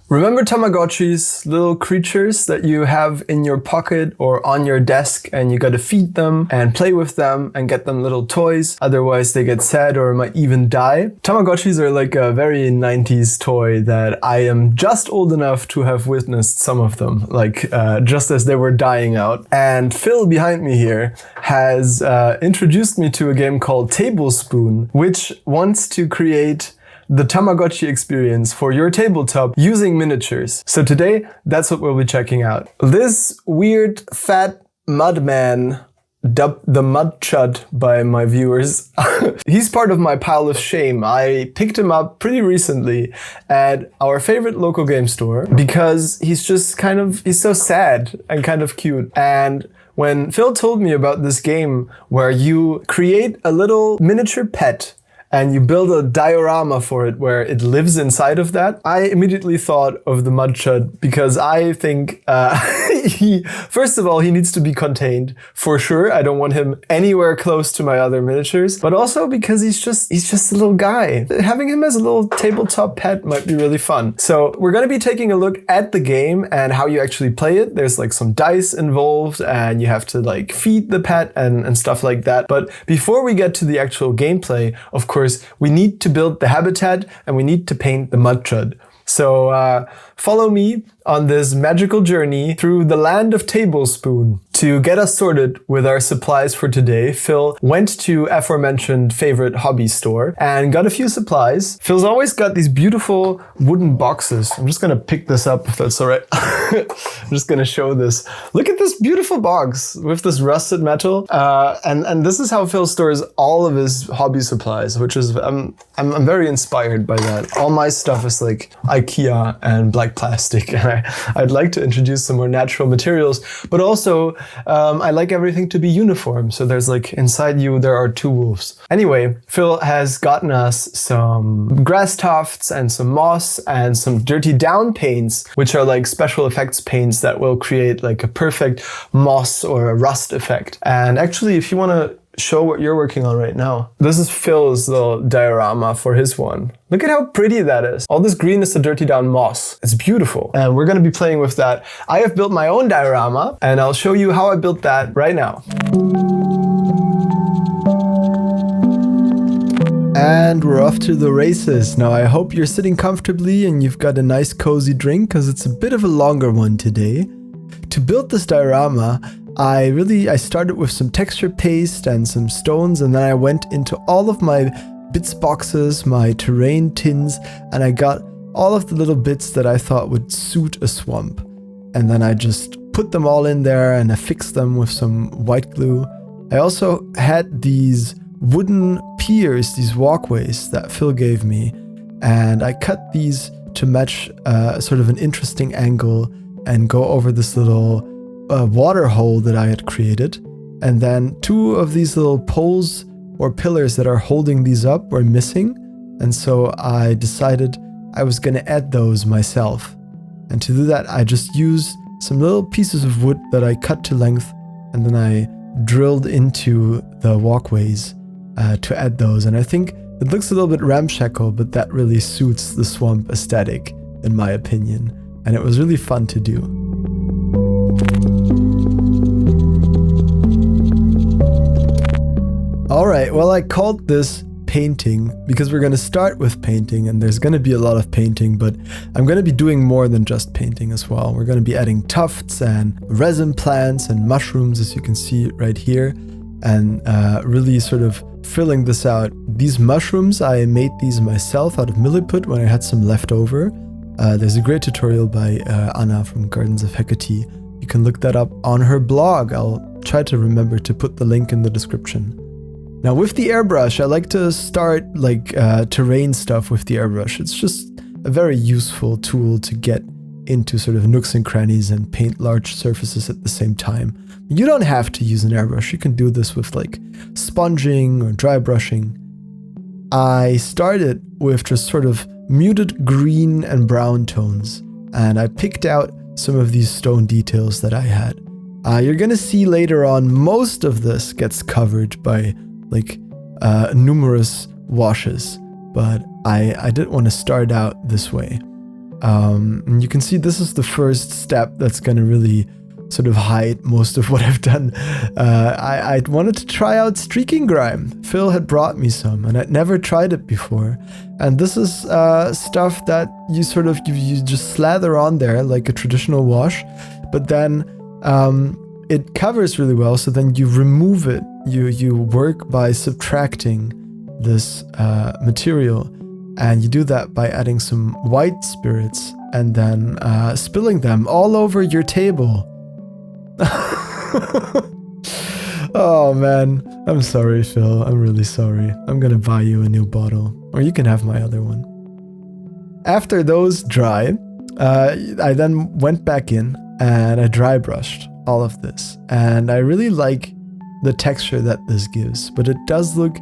Remember Tamagotchis, little creatures that you have in your pocket or on your desk, and you gotta feed them and play with them and get them little toys, otherwise they get sad or might even die. Tamagotchis are like a very 90s toy that I am just old enough to have witnessed some of them, like just as they were dying out. And Phil behind me here has introduced me to a game called Tablespoon, which wants to create the Tamagotchi experience for your tabletop using miniatures. So today, that's what we'll be checking out. This weird fat mudman, dubbed the Mud Chud by my viewers, he's part of my pile of shame. I picked him up pretty recently at our favorite local game store because he's just he's so sad and kind of cute. And when Phil told me about this game where you create a little miniature pet and you build a diorama for it where it lives inside of that, I immediately thought of the Mud Chud because I think first of all, he needs to be contained for sure. I don't want him anywhere close to my other miniatures, but also because he's just a little guy. Having him as a little tabletop pet might be really fun. So we're gonna be taking a look at the game and how you actually play it. There's like some dice involved and you have to like feed the pet and stuff like that. But before we get to the actual gameplay, of course, we need to build the habitat and we need to paint the Mud Chud. So follow me on this magical journey through the land of Tablespoon. To get us sorted with our supplies for today, Phil went to aforementioned favorite hobby store and got a few supplies. Phil's always got these beautiful wooden boxes. I'm just gonna pick this up if that's all right. I'm just gonna show this. Look at this beautiful box with this rusted metal. And this is how Phil stores all of his hobby supplies, which is, I'm very inspired by that. All my stuff is like IKEA and black plastic. And I'd like to introduce some more natural materials, but also I like everything to be uniform. So there's like inside you, there are two wolves. Anyway, Phil has gotten us some grass tufts and some moss and some dirty down paints, which are like special effects paints that will create like a perfect moss or a rust effect. And actually, if you want to show what you're working on right now. This is Phil's little diorama for his one. Look at how pretty that is. All this green is the dirty down moss. It's beautiful. And we're gonna be playing with that. I have built my own diorama and I'll show you how I built that right now. And we're off to the races. Now I hope you're sitting comfortably and you've got a nice cozy drink because it's a bit of a longer one today. To build this diorama, I started with some texture paste and some stones, and then I went into all of my bits boxes, my terrain tins, and I got all of the little bits that I thought would suit a swamp. And then I just put them all in there and I fixed them with some white glue. I also had these wooden piers, these walkways that Phil gave me, and I cut these to match sort of an interesting angle and go over this little water hole that I had created. And then two of these little poles or pillars that are holding these up were missing. And so I decided I was going to add those myself. And to do that, I just used some little pieces of wood that I cut to length, and then I drilled into the walkways to add those. And I think it looks a little bit ramshackle, but that really suits the swamp aesthetic, in my opinion. And it was really fun to do. Alright, well, I called this painting because we're going to start with painting, and there's going to be a lot of painting, but I'm going to be doing more than just painting as well. We're going to be adding tufts and resin plants and mushrooms, as you can see right here, and really sort of filling this out. These mushrooms, I made these myself out of milliput when I had some left over. There's a great tutorial by Anna from Gardens of Hecate. You can look that up on her blog. I'll try to remember to put the link in the description. Now with the airbrush, I like to start like terrain stuff with the airbrush. It's just a very useful tool to get into sort of nooks and crannies and paint large surfaces at the same time. You don't have to use an airbrush. You can do this with like sponging or dry brushing. I started with just sort of muted green and brown tones, and I picked out some of these stone details that I had. You're gonna see later on most of this gets covered by like numerous washes, but I didn't want to start out this way. And you can see this is the first step that's going to really sort of hide most of what I've done. I wanted to try out streaking grime. Phil had brought me some and I'd never tried it before. And this is stuff that you sort of, you just slather on there like a traditional wash, but then it covers really well. So then you remove it. You work by subtracting this material, and you do that by adding some white spirits and then spilling them all over your table. Oh man, I'm sorry, Phil. I'm really sorry. I'm gonna buy you a new bottle, or you can have my other one. After those dry, I then went back in and I dry brushed all of this, and I really like the texture that this gives, but it does look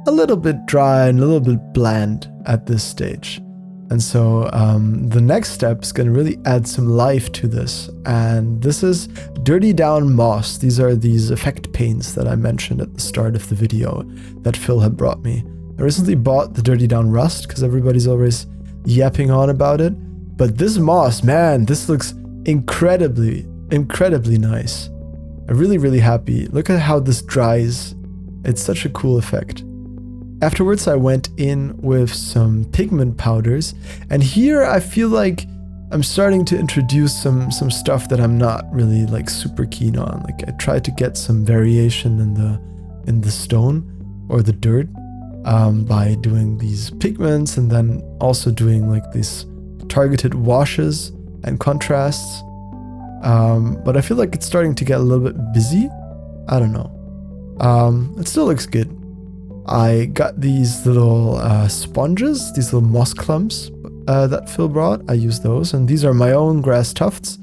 a little bit dry and a little bit bland at this stage. And so the next step is going to really add some life to this. And this is Dirty Down Moss. These are these effect paints that I mentioned at the start of the video that Phil had brought me. I recently bought the Dirty Down Rust because everybody's always yapping on about it. But this moss, man, this looks incredibly nice. I'm really happy. Look at how this dries. It's such a cool effect. Afterwards, I went in with some pigment powders, and here I feel like I'm starting to introduce some stuff that I'm not really like super keen on. Like I tried to get some variation in the stone or the dirt by doing these pigments, and then also doing like these targeted washes and contrasts. But I feel like it's starting to get a little bit busy. I don't know. It still looks good. I got these little sponges, these little moss clumps that Phil brought. I use those, and these are my own grass tufts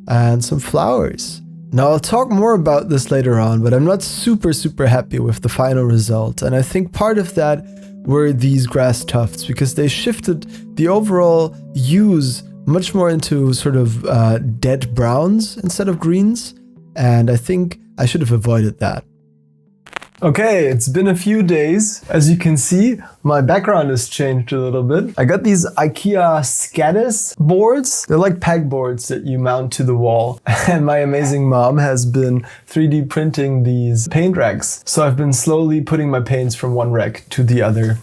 and some flowers. Now I'll talk more about this later on, but I'm not super happy with the final result, and I think part of that were these grass tufts because they shifted the overall hues much more into sort of dead browns instead of greens, and I think I should have avoided that. Okay, it's been a few days. As you can see, my background has changed a little bit. I got these IKEA Scadis boards. They're like pegboards that you mount to the wall. And my amazing mom has been 3D printing these paint racks. So I've been slowly putting my paints from one rack to the other.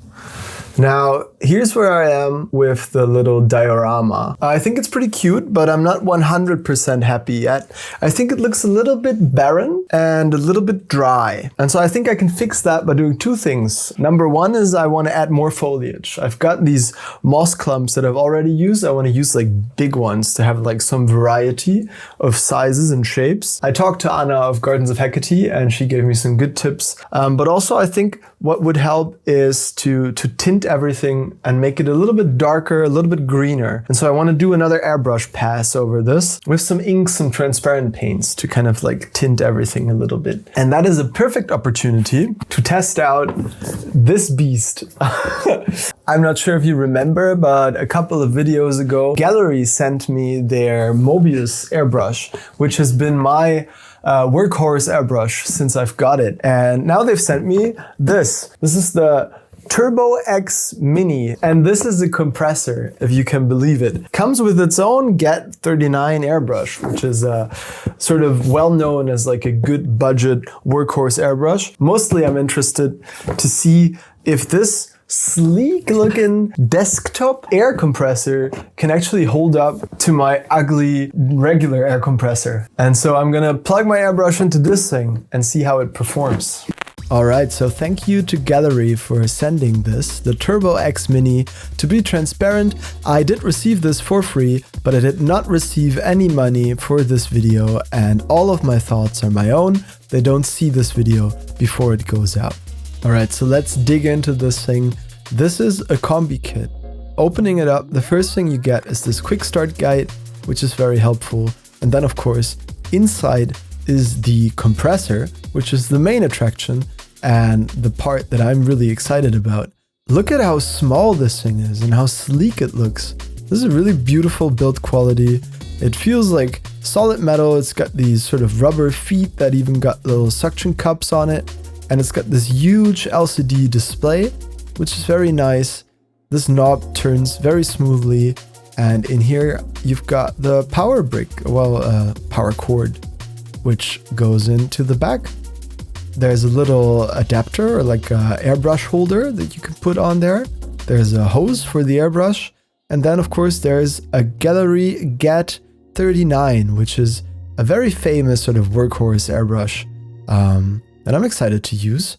Now, here's where I am with the little diorama. I think it's pretty cute, but I'm not 100% happy yet. I think it looks a little bit barren and a little bit dry. And so I think I can fix that by doing two things. Number one is I want to add more foliage. I've got these moss clumps that I've already used. I want to use like big ones to have like some variety of sizes and shapes. I talked to Anna of Gardens of Hecate and she gave me some good tips. But also I think what would help is to tint everything and make it a little bit darker, a little bit greener. And so I want to do another airbrush pass over this with some inks, some transparent paints to kind of like tint everything a little bit. And that is a perfect opportunity to test out this beast. I'm not sure if you remember, but a couple of videos ago, Gallery sent me their Mobius airbrush, which has been my workhorse airbrush since I've got it. And now they've sent me this. This is the Turbo X Mini, and this is a compressor, if you can believe it. Comes with its own Get 39 airbrush, which is sort of well known as like a good budget workhorse airbrush. Mostly I'm interested to see if this sleek looking desktop air compressor can actually hold up to my ugly regular air compressor. And so I'm gonna plug my airbrush into this thing and see how it performs. Alright, so thank you to Gallery for sending this, the Turbo X Mini. To be transparent, I did receive this for free, but I did not receive any money for this video, and all of my thoughts are my own. They don't see this video before it goes out. Alright, so let's dig into this thing. This is a combi kit. Opening it up, the first thing you get is this quick start guide, which is very helpful. And then of course, inside is the compressor, which is the main attraction and the part that I'm really excited about. Look at how small this thing is and how sleek it looks. This is a really beautiful build quality. It feels like solid metal. It's got these sort of rubber feet that even got little suction cups on it. And it's got this huge LCD display, which is very nice. This knob turns very smoothly. And in here, you've got the power brick, power cord, which goes into the back. There's a little adapter, or like a airbrush holder that you can put on there. There's a hose for the airbrush. And then, of course, there's a Gallery GAT 39, which is a very famous sort of workhorse airbrush that I'm excited to use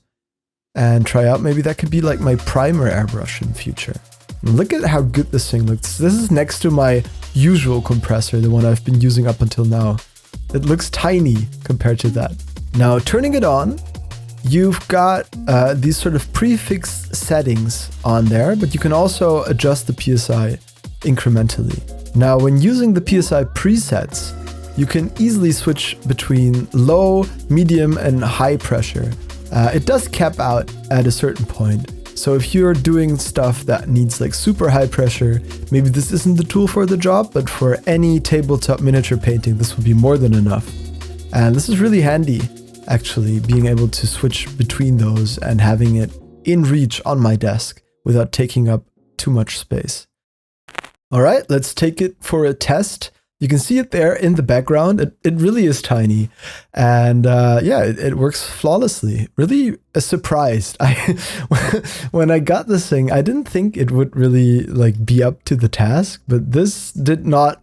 and try out. Maybe that could be like my primer airbrush in future. Look at how good this thing looks. This is next to my usual compressor, the one I've been using up until now. It looks tiny compared to that. Now, turning it on, you've got these sort of prefixed settings on there, but you can also adjust the PSI incrementally. Now, when using the PSI presets, you can easily switch between low, medium, and high pressure. It does cap out at a certain point. So if you're doing stuff that needs like super high pressure, maybe this isn't the tool for the job, but for any tabletop miniature painting, this will be more than enough. And this is really handy, actually, being able to switch between those and having it in reach on my desk without taking up too much space. All right, let's take it for a test. You can see it there in the background. It really is tiny. And yeah, it works flawlessly. Really surprised. When I got this thing, I didn't think it would really like be up to the task, but this did not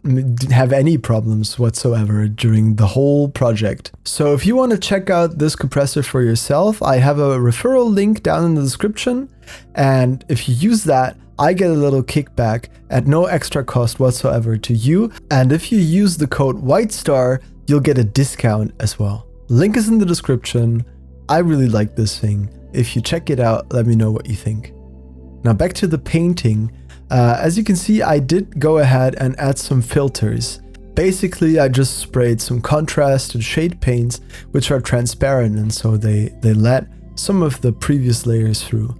have any problems whatsoever during the whole project. So if you want to check out this compressor for yourself, I have a referral link down in the description. And if you use that, I get a little kickback at no extra cost whatsoever to you. And if you use the code Wightstar, you'll get a discount as well. Link is in the description. I really like this thing. If you check it out, let me know what you think. Now back to the painting. As you can see, I did go ahead and add some filters. Basically, I just sprayed some contrast and shade paints, which are transparent, and so they let some of the previous layers through.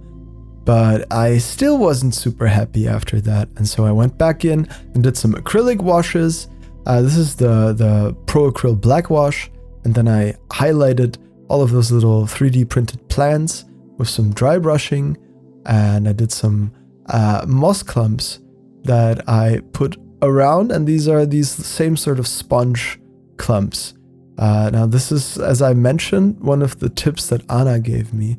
But I still wasn't super happy after that, and so I went back in and did some acrylic washes. This is the Pro Acryl Black Wash, and then I highlighted all of those little 3D printed plants with some dry brushing, and I did some moss clumps that I put around, and these are these same sort of sponge clumps. Now this is, as I mentioned, one of the tips that Anna gave me,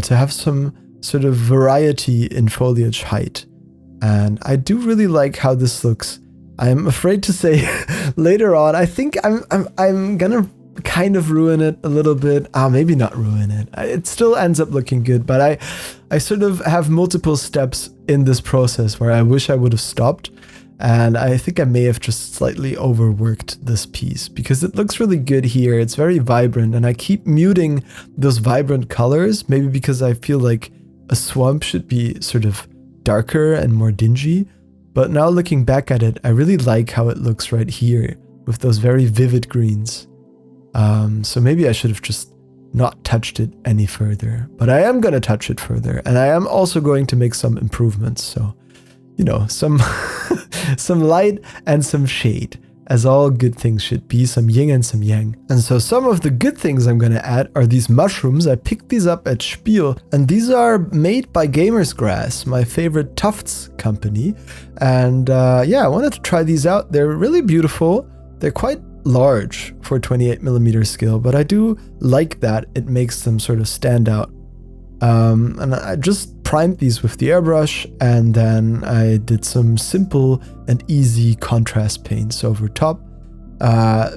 to have some sort of variety in foliage height. And I do really like how this looks. I'm afraid to say later on, I think I'm gonna kind of ruin it a little bit. Maybe not ruin it. It still ends up looking good, but I sort of have multiple steps in this process where I wish I would have stopped. And I think I may have just slightly overworked this piece because it looks really good here. It's very vibrant, and I keep muting those vibrant colors, maybe because I feel like a swamp should be sort of darker and more dingy. But now looking back at it, I really like how it looks right here with those very vivid greens. So maybe I should have just not touched it any further, but I am going to touch it further, and I am also going to make some improvements. So, you know, some some light and some shade, as all good things should be, some yin and some yang. And so some of the good things I'm going to add are these mushrooms. I picked these up at Spiel, and these are made by Gamer's Grass, my favorite tufts company. And yeah, I wanted to try these out. They're really beautiful. They're quite large for 28mm scale, but I do like that it makes them sort of stand out. And I just primed these with the airbrush, and then I did some simple and easy contrast paints over top.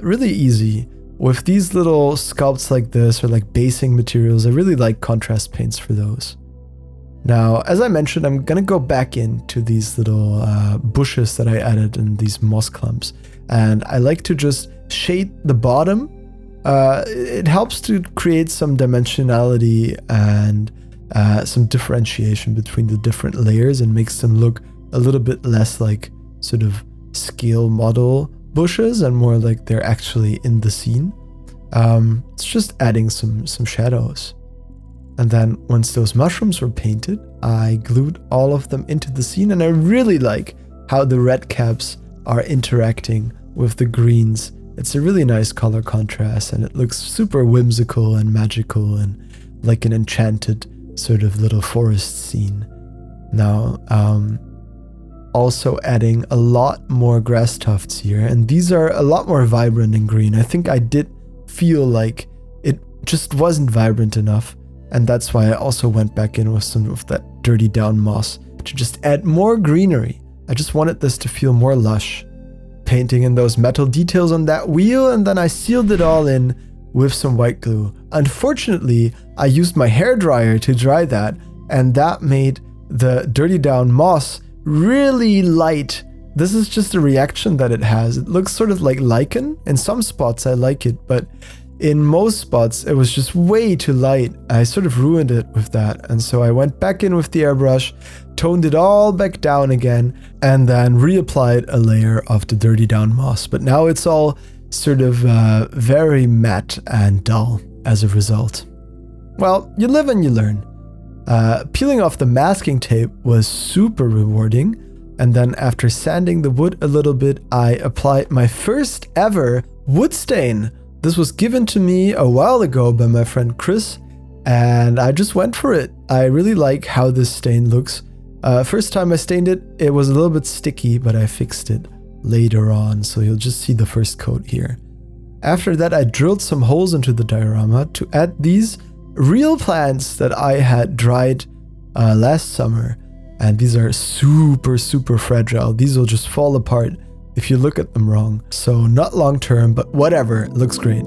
Really easy. With these little sculpts like this, or like basing materials, I really like contrast paints for those. Now, as I mentioned, I'm gonna go back into these little bushes that I added in these moss clumps, and I like to just shade the bottom. It helps to create some dimensionality and some differentiation between the different layers, and makes them look a little bit less like sort of scale model bushes and more like they're actually in the scene. It's just adding some shadows. And then once those mushrooms were painted, I glued all of them into the scene, and I really like how the red caps are interacting with the greens. It's a really nice color contrast, and it looks super whimsical and magical and like an enchanted sort of little forest scene. Now, also adding a lot more grass tufts here, and these are a lot more vibrant in green. I think I did feel like it just wasn't vibrant enough, and that's why I also went back in with some of that dirty down moss to just add more greenery. I just wanted this to feel more lush. Painting in those metal details on that wheel, and then I sealed it all in with some white glue. Unfortunately, I used my hairdryer to dry that, and that made the dirty down moss really light. This is just a reaction that it has. It looks sort of like lichen. In some spots I like it, but in most spots it was just way too light. I sort of ruined it with that, and so I went back in with the airbrush, toned it all back down again, and then reapplied a layer of the dirty down moss. But now it's all sort of very matte and dull as a result. Well, you live and you learn. Peeling off the masking tape was super rewarding, and then after sanding the wood a little bit, I applied my first ever wood stain. This was given to me a while ago by my friend Chris, and I just went for it. I really like how this stain looks. First time I stained it, it was a little bit sticky, but I fixed it later on, so you'll just see the first coat here. After that, I drilled some holes into the diorama to add these real plants that I had dried last summer, and these are super fragile. These will just fall apart if you look at them wrong. So not long term, but whatever, it looks great.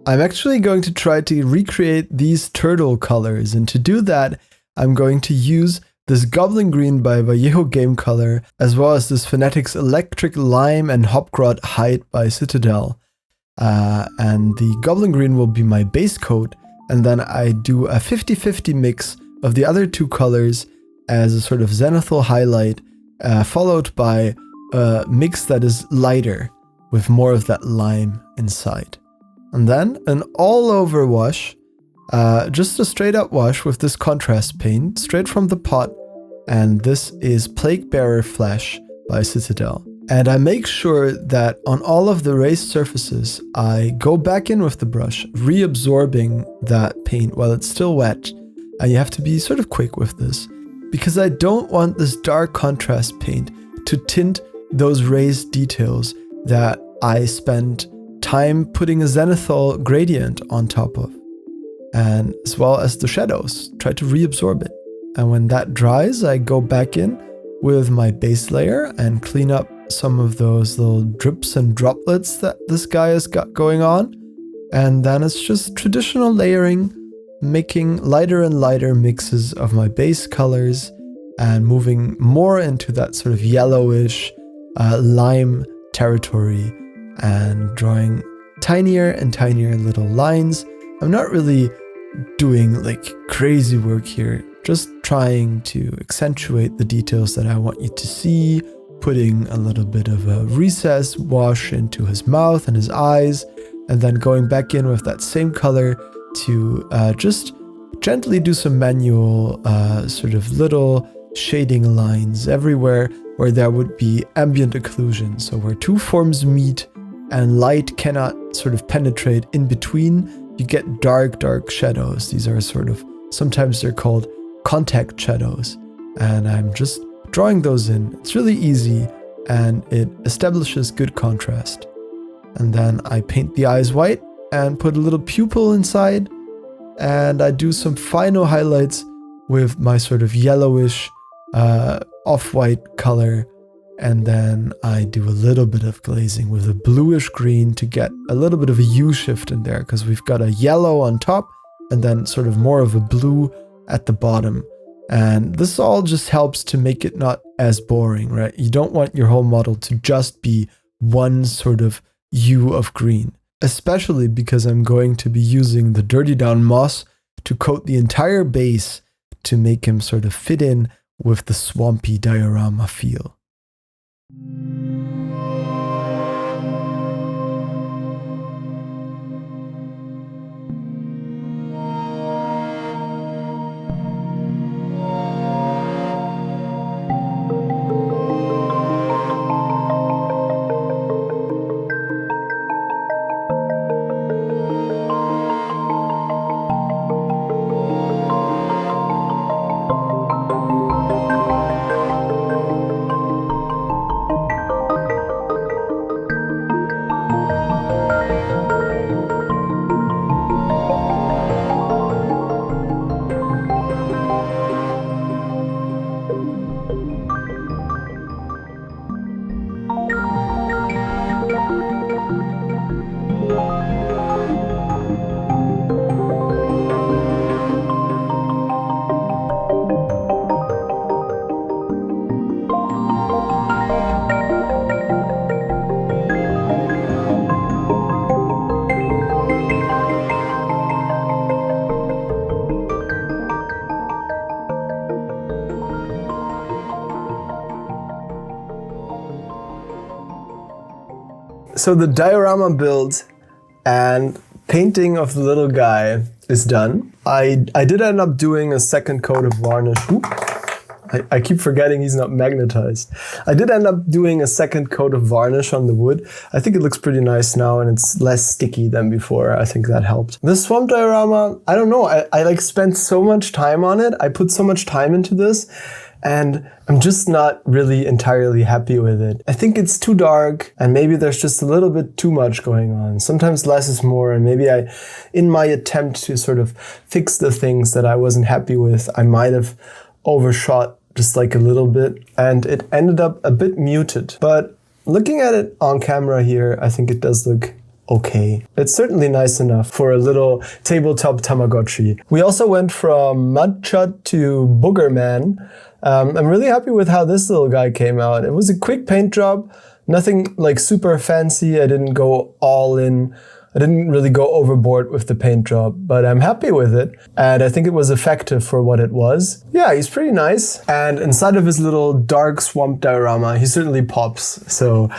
I'm actually going to try to recreate these turtle colors, and to do that I'm going to use this Goblin Green by Vallejo Game Color, as well as this Fanatics Electric Lime and Hopgrot Hide by Citadel. And the Goblin Green will be my base coat, and then I do a 50-50 mix of the other two colors as a sort of zenithal highlight, followed by a mix that is lighter with more of that lime inside. And then an all-over wash, just a straight up wash with this contrast paint straight from the pot, and this is Plague Bearer Flesh by Citadel. And I make sure that on all of the raised surfaces, I go back in with the brush, reabsorbing that paint while it's still wet. And you have to be sort of quick with this, because I don't want this dark contrast paint to tint those raised details that I spent time putting a zenithal gradient on top of. And as well as the shadows, try to reabsorb it. And when that dries, I go back in with my base layer and clean up some of those little drips and droplets that this guy has got going on. And then it's just traditional layering, making lighter and lighter mixes of my base colors and moving more into that sort of yellowish lime territory and drawing tinier and tinier little lines. I'm not really doing like crazy work here, just trying to accentuate the details that I want you to see, putting a little bit of a recess wash into his mouth and his eyes, and then going back in with that same color to just gently do some manual sort of little shading lines everywhere where there would be ambient occlusion. So where two forms meet and light cannot sort of penetrate in between, you get dark shadows. These are sort of, sometimes they're called contact shadows. And I'm just drawing those in. It's really easy and it establishes good contrast. And then I paint the eyes white and put a little pupil inside, and I do some final highlights with my sort of yellowish off-white color, and then I do a little bit of glazing with a bluish green to get a little bit of a hue shift in there, because we've got a yellow on top and then sort of more of a blue at the bottom. And this all just helps to make it not as boring, right? You don't want your whole model to just be one sort of hue of green, especially because I'm going to be using the Dirty Down Moss to coat the entire base to make him sort of fit in with the swampy diorama feel. So the diorama build and painting of the little guy is done. I did end up doing a second coat of varnish. Oop. I keep forgetting he's not magnetized. I did end up doing a second coat of varnish on the wood. I think it looks pretty nice now and it's less sticky than before. I think that helped. This swamp diorama, I don't know. I like spent so much time on it. I put so much time into this and I'm just not really entirely happy with it. I think it's too dark and maybe there's just a little bit too much going on. Sometimes less is more, and maybe in my attempt to sort of fix the things that I wasn't happy with, I might have overshot just like a little bit, and it ended up a bit muted. But looking at it on camera here, I think it does look okay. It's certainly nice enough for a little tabletop Tamagotchi. We also went from Mudchut to Boogerman. I'm really happy with how this little guy came out. It was a quick paint job, nothing like super fancy. I didn't go all in. I didn't really go overboard with the paint job, but I'm happy with it. And I think it was effective for what it was. Yeah, he's pretty nice. And inside of his little dark swamp diorama, he certainly pops. So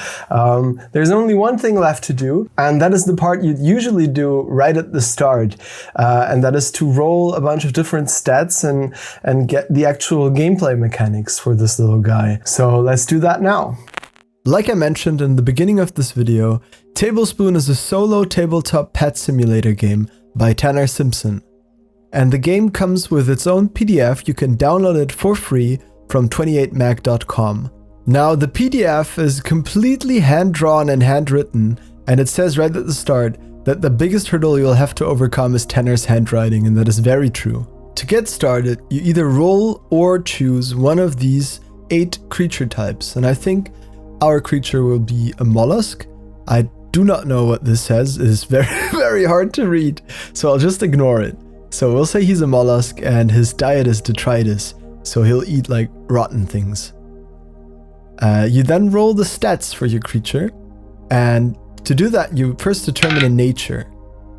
there's only one thing left to do, and that is the part you'd usually do right at the start. And that is to roll a bunch of different stats and get the actual gameplay mechanics for this little guy. So let's do that now. Like I mentioned in the beginning of this video, Tablespoon is a solo tabletop pet simulator game by Tanner Simpson. And the game comes with its own PDF. You can download it for free from 28mag.com. Now the PDF is completely hand-drawn and handwritten, and it says right at the start that the biggest hurdle you'll have to overcome is Tanner's handwriting, and that is very true. To get started, you either roll or choose one of these 8 creature types, and I think our creature will be a mollusk. I do not know what this says. It is very, very hard to read, so I'll just ignore it. So we'll say he's a mollusk and his diet is detritus, so he'll eat like rotten things. You then roll the stats for your creature, and to do that you first determine a nature.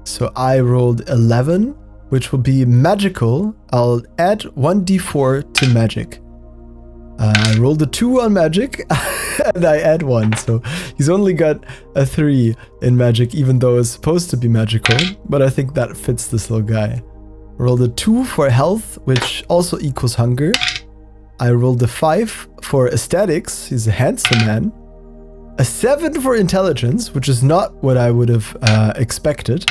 So I rolled 11, which will be magical. I'll add 1d4 to magic. I rolled a 2 on magic and I add 1, so he's only got a 3 in magic, even though it's supposed to be magical, but I think that fits this little guy. Rolled a 2 for health, which also equals hunger. I rolled a 5 for aesthetics, he's a handsome man. A 7 for intelligence, which is not what I would have expected.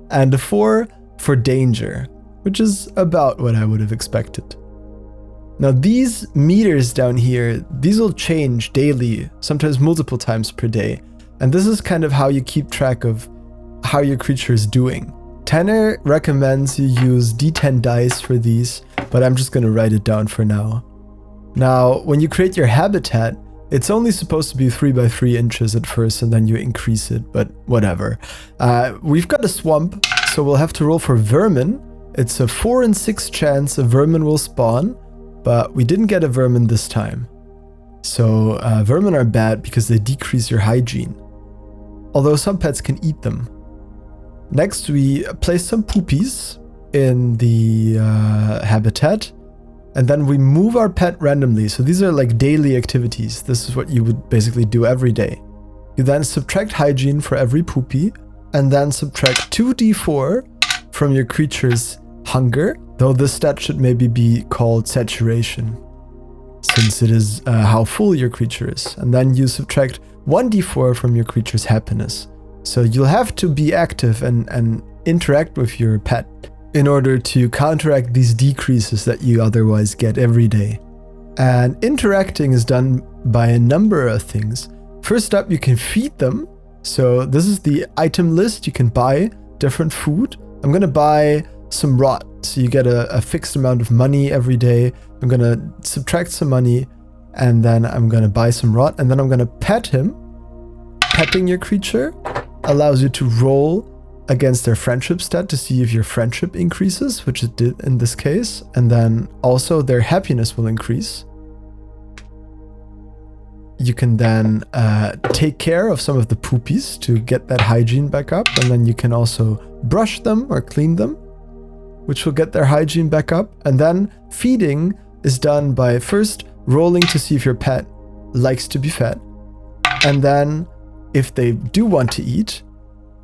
And a 4 for danger, which is about what I would have expected. Now these meters down here, these will change daily, sometimes multiple times per day. And this is kind of how you keep track of how your creature is doing. Tanner recommends you use D10 dice for these, but I'm just going to write it down for now. Now, when you create your habitat, it's only supposed to be 3 by 3 inches at first, and then you increase it, but whatever. We've got a swamp, so we'll have to roll for vermin. It's a 4 in 6 chance a vermin will spawn. But we didn't get a vermin this time. So vermin are bad because they decrease your hygiene. Although some pets can eat them. Next we place some poopies in the habitat. And then we move our pet randomly. So these are like daily activities. This is what you would basically do every day. You then subtract hygiene for every poopy. And then subtract 2d4 from your creature's hunger. Though this stat should maybe be called saturation, since it is how full your creature is. And then you subtract 1d4 from your creature's happiness. So you'll have to be active and interact with your pet in order to counteract these decreases that you otherwise get every day. And interacting is done by a number of things. First up, you can feed them. So this is the item list. You can buy different food. I'm going to buy some rot. So you get a fixed amount of money every day. I'm going to subtract some money, and then I'm going to buy some rot, and then I'm going to pet him. Petting your creature allows you to roll against their friendship stat to see if your friendship increases, which it did in this case, and then also their happiness will increase. You can then take care of some of the poopies to get that hygiene back up, and then you can also brush them or clean them, which will get their hygiene back up. And then feeding is done by first rolling to see if your pet likes to be fed, and then if they do want to eat,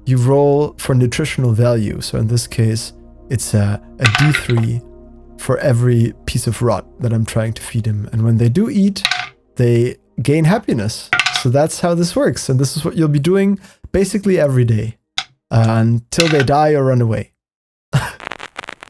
you roll for nutritional value. So in this case, it's a D3 for every piece of rot that I'm trying to feed him. And when they do eat, they gain happiness. So that's how this works. And this is what you'll be doing basically every day until they die or run away.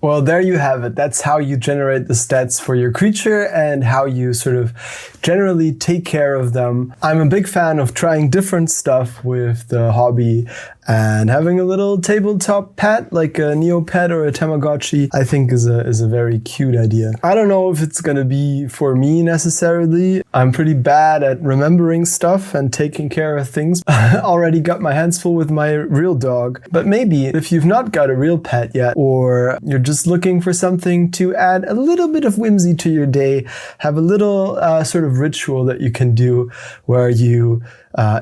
Well, there you have it. That's how you generate the stats for your creature and how you sort of generally take care of them. I'm a big fan of trying different stuff with the hobby, and having a little tabletop pet like a Neopet or a Tamagotchi, I think is a very cute idea. I don't know if it's gonna be for me necessarily. I'm pretty bad at remembering stuff and taking care of things. I already got my hands full with my real dog. But maybe if you've not got a real pet yet, or you're just looking for something to add a little bit of whimsy to your day, have a little sort of ritual that you can do where you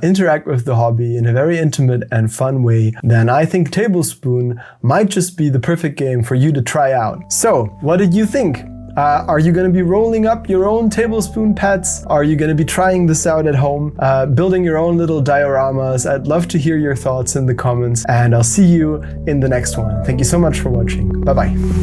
interact with the hobby in a very intimate and fun way, then I think Tablespoon might just be the perfect game for you to try out. So, what did you think? Are you going to be rolling up your own Tablespoon pets? Are you going to be trying this out at home? Building your own little dioramas? I'd love to hear your thoughts in the comments, and I'll see you in the next one. Thank you so much for watching. Bye-bye.